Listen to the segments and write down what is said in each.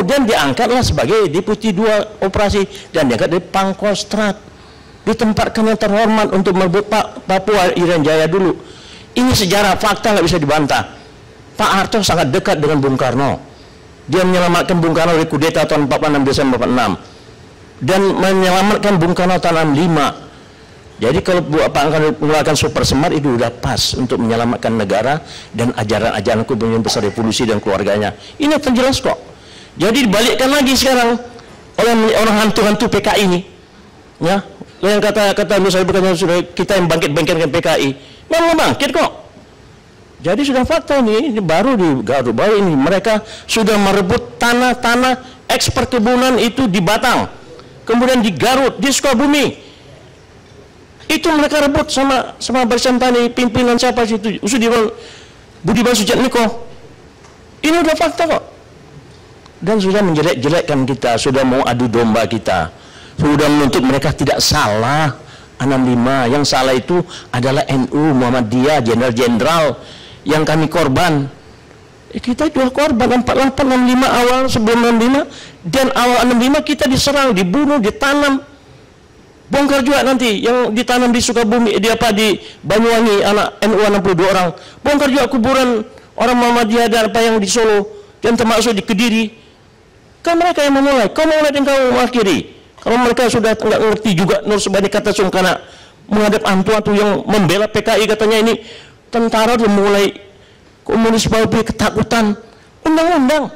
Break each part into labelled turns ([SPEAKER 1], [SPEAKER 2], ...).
[SPEAKER 1] Kemudian diangkatlah sebagai Deputi 2 Operasi dan diangkat dari Pangkostrat, ditempatkan yang terhormat untuk merebut Papua Irian Jaya dulu. Ini sejarah, fakta, nggak bisa dibantah. Pak Harto sangat dekat dengan Bung Karno. Dia menyelamatkan Bung Karno dari kudeta tahun 46 Desember 46 dan menyelamatkan Bung Karno tahun 65. Jadi kalau Pak akan mengeluarkan Super Semar itu sudah pas untuk menyelamatkan negara dan ajaran-ajaran kepemimpinan besar revolusi dan keluarganya. Ini terjelas kok. Jadi dibalikkan lagi sekarang oleh orang hantu-hantu PKI ini. Ya, yang kata saya berkata sudah kita yang bangkit-bangkitkan PKI. Memang bangkit kok. Jadi sudah fakta ini baru di Garut, baru ini mereka sudah merebut tanah-tanah eks perkebunan itu di Batang, kemudian di Garut, di Sukabumi. Itu mereka rebut sama Barisan Tani, pimpinan siapa situ, Budiman Sujatmiko. Ini udah fakta kok. Dan sudah menjelek-jelekkan kita, sudah mau adu domba kita, sudah menuntut mereka tidak salah. 65 yang salah itu adalah NU, Muhammadiyah, jenderal-jenderal yang kami korban. Kita juga korban 48, 65 awal sebelum 65 dan awal 65 kita diserang, dibunuh, ditanam. Bongkar juga nanti yang ditanam di Sukabumi, di Banyuwangi, anak NU 62 orang. Bongkar juga kuburan orang Muhammadiyah dan apa yang di Solo dan termasuk di Kediri. Kan mereka yang memulai. Kau mulai dan kau mengakhiri. Kalau mereka sudah nggak ngerti juga, Nur Subadi kata Sungkana menghadap antu-antu yang membela PKI, katanya ini tentara sudah mulai komunis babi ketakutan. Undang-undang.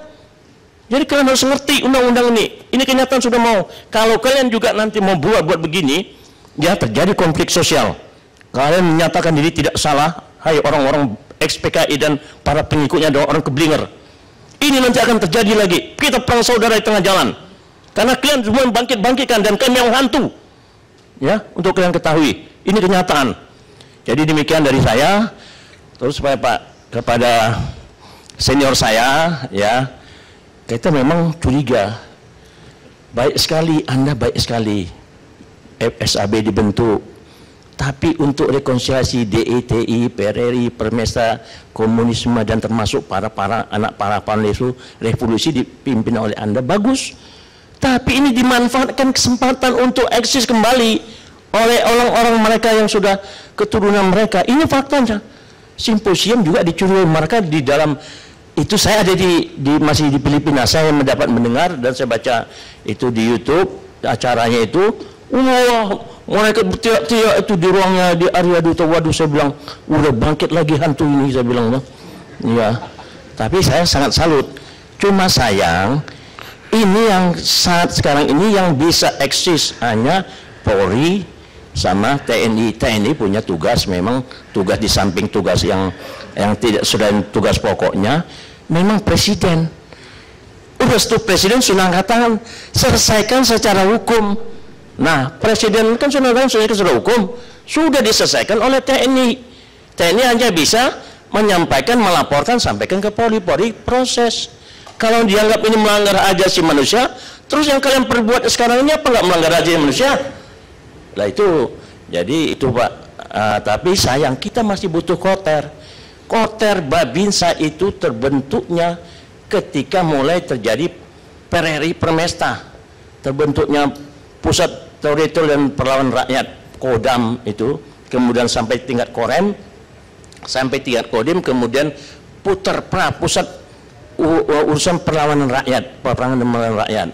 [SPEAKER 1] Jadi kalian harus ngerti undang-undang ini. Ini kenyataan sudah mau. Kalau kalian juga nanti mau buat begini, ya terjadi konflik sosial. Kalian menyatakan diri tidak salah, hai orang-orang ex-PKI dan para pengikutnya adalah orang keblinger. Ini nanti akan terjadi lagi. Kita perang saudara di tengah jalan. Karena kalian semua bangkit-bangkitkan dan kami yang hantu. Ya, untuk kalian ketahui. Ini kenyataan. Jadi demikian dari saya. Terus supaya Pak kepada senior saya, ya. Kita memang curiga. Baik sekali, Anda baik sekali. FSAB dibentuk. Tapi untuk rekonsiliasi DITI, PRRI, Permesta, komunisme dan termasuk para anak para panelis revolusi dipimpin oleh Anda bagus. Tapi ini dimanfaatkan kesempatan untuk eksis kembali oleh orang-orang mereka yang sudah keturunan mereka. Ini faktanya. Simposium juga dicuri mereka di dalam. Itu saya ada masih di Filipina, saya mendapat mendengar dan saya baca itu di YouTube acaranya itu. Wah, mereka bertiak-tiak itu di ruangnya di Arya Duta. Waduh, saya bilang udah bangkit lagi hantu ini, saya bilang. Ya, tapi saya sangat salut. Cuma sayang ini yang saat sekarang ini yang bisa eksis hanya Polri sama TNI. TNI punya tugas, memang tugas di samping tugas yang tidak sudah tugas pokoknya, memang presiden. Udah presiden sudah katakan selesaikan secara hukum. Nah, presiden kan sudah selesaikan secara hukum, sudah diselesaikan oleh TNI. TNI hanya bisa menyampaikan, melaporkan, sampaikan ke Polri. Polri proses. Kalau dianggap ini melanggar hak asasi manusia, terus yang kalian perbuat sekarang ini apa nggak melanggar hak asasi manusia? Lah itu, jadi itu Pak. Tapi sayang kita masih butuh Koter. Koter Babinsa itu terbentuknya ketika mulai terjadi PRRI Permesta, terbentuknya Pusat Teritorial dan Perlawanan Rakyat Kodam itu, kemudian sampai tingkat Korem, sampai tingkat Kodim, kemudian Pusat Urusan Perlawanan Rakyat, Peperangan dan Perlawanan Rakyat.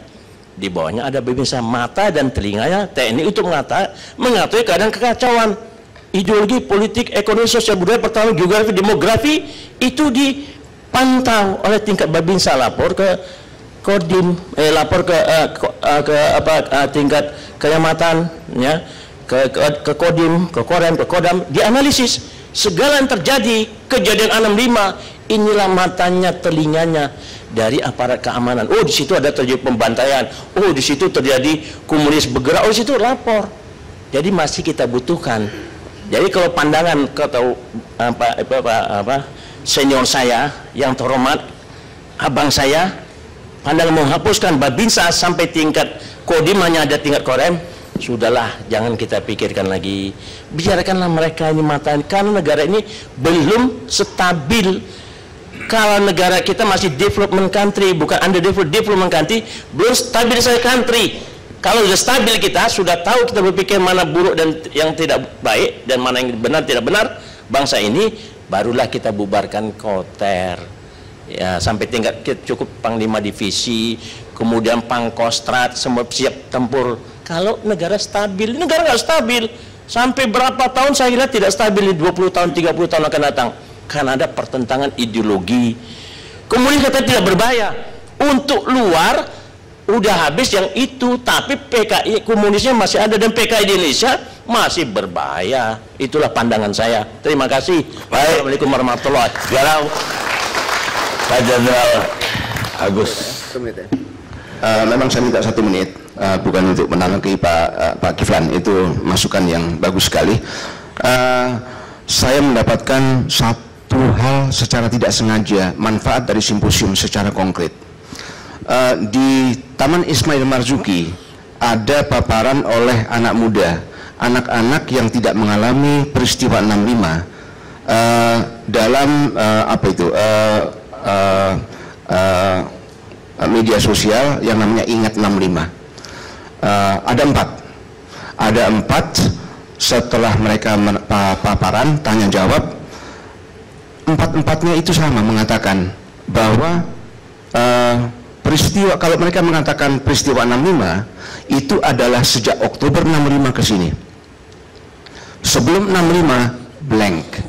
[SPEAKER 1] Di bawahnya ada Babinsa, mata dan telinganya TNI untuk mengatasi keadaan kekacauan. Ideologi, politik, ekonomi, sosial, budaya, pertahanan, geografi, demografi itu dipantau oleh tingkat Babinsa, lapor ke Kodim, lapor ke tingkat kecamatan, ya, ke Kodim, ke Korem, ke Kodam, dianalisis segala yang terjadi. Kejadian 65 inilah matanya, telinganya dari aparat keamanan. Oh, di situ ada terjadi pembantaian. Oh, di situ terjadi komunis bergerak. Oh, di situ lapor. Jadi masih kita butuhkan. Jadi kalau pandangan kata senior saya yang terhormat, abang saya, pandangan menghapuskan Babinsa sampai tingkat Kodim hanya ada tingkat Korem, sudahlah, jangan kita pikirkan lagi. Biarkanlah mereka ini matanya, karena negara ini belum stabil. Kalau negara kita masih development country, bukan underdeveloped development country, belum stabilisasi country. Kalau sudah stabil, kita sudah tahu, kita berpikir mana buruk dan yang tidak baik dan mana yang benar tidak benar bangsa ini, barulah kita bubarkan Koter. Ya, sampai tingkat cukup Panglima Divisi, kemudian Pangkostrat, semua siap tempur. Kalau negara stabil, negara nggak stabil. Sampai berapa tahun saya lihat tidak stabil, 20 tahun, 30 tahun akan datang. Karena ada pertentangan ideologi. Kemudian kita tidak berbahaya. Untuk luar, udah habis yang itu. Tapi PKI komunisnya masih ada dan PKI di Indonesia masih berbahaya. Itulah pandangan saya. Terima kasih. Assalamualaikum warahmatullahi wabarakatuh.
[SPEAKER 2] Pak Jenderal Agus. Memang saya minta 1 menit. Bukan untuk menanggapi Pak Kiflan, itu masukan yang bagus sekali. Saya mendapatkan satu hal secara tidak sengaja, manfaat dari simposium secara konkret. Di Taman Ismail Marzuki ada paparan oleh anak muda, anak-anak yang tidak mengalami peristiwa 65 dalam media sosial yang namanya Ingat 65. Ada empat setelah mereka paparan tanya jawab, empat-empatnya itu sama mengatakan bahwa peristiwa, kalau mereka mengatakan peristiwa 65 itu adalah sejak Oktober 65 ke sini. Sebelum 65 blank.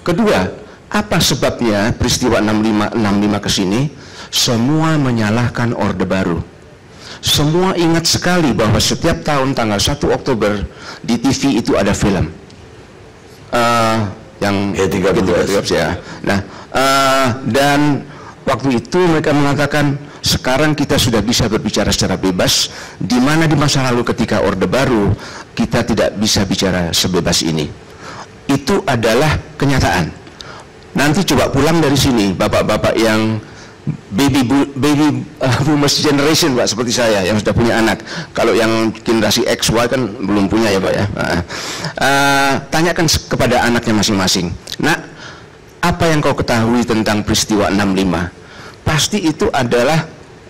[SPEAKER 2] Kedua, apa sebabnya peristiwa 65 ke sini? Semua menyalahkan Orde Baru. Semua ingat sekali bahwa setiap tahun tanggal 1 Oktober di TV itu ada film yang G13 ya. Nah, dan waktu itu mereka mengatakan sekarang kita sudah bisa berbicara secara bebas, di mana di masa lalu ketika Orde Baru kita tidak bisa bicara sebebas ini. Itu adalah kenyataan. Nanti coba pulang dari sini bapak-bapak yang baby boomers generation, Pak, seperti saya yang sudah punya anak. Kalau yang generasi X, Y kan belum punya ya, Pak ya. Tanyakan kepada anaknya masing-masing. Nah, apa yang kau ketahui tentang peristiwa 65? Pasti itu adalah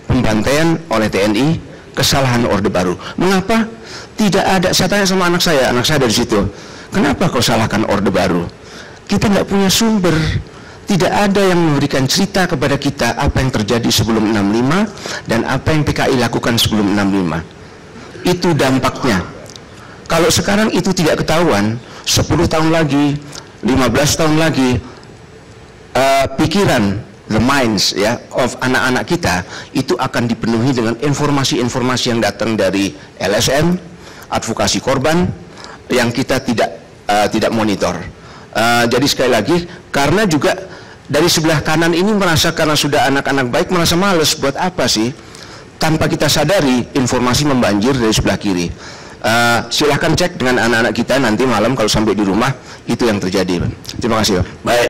[SPEAKER 2] pembantaian oleh TNI, kesalahan Orde Baru. Mengapa tidak ada? Saya tanya sama anak saya dari situ. Kenapa kau salahkan Orde Baru? Kita nggak punya sumber. Tidak ada yang memberikan cerita kepada kita apa yang terjadi sebelum 65 dan apa yang PKI lakukan sebelum 65. Itu dampaknya. Kalau sekarang itu tidak ketahuan, 10 tahun lagi, 15 tahun lagi, pikiran, the minds ya of anak-anak kita itu akan dipenuhi dengan informasi-informasi yang datang dari LSM, advokasi korban, yang kita tidak monitor. Jadi sekali lagi, karena juga dari sebelah kanan ini merasa karena sudah anak-anak baik merasa males, buat apa sih? Tanpa kita sadari informasi membanjir dari sebelah kiri. Silahkan cek dengan anak-anak kita nanti malam kalau sampai di rumah itu yang terjadi. Terima kasih, Pak. Baik.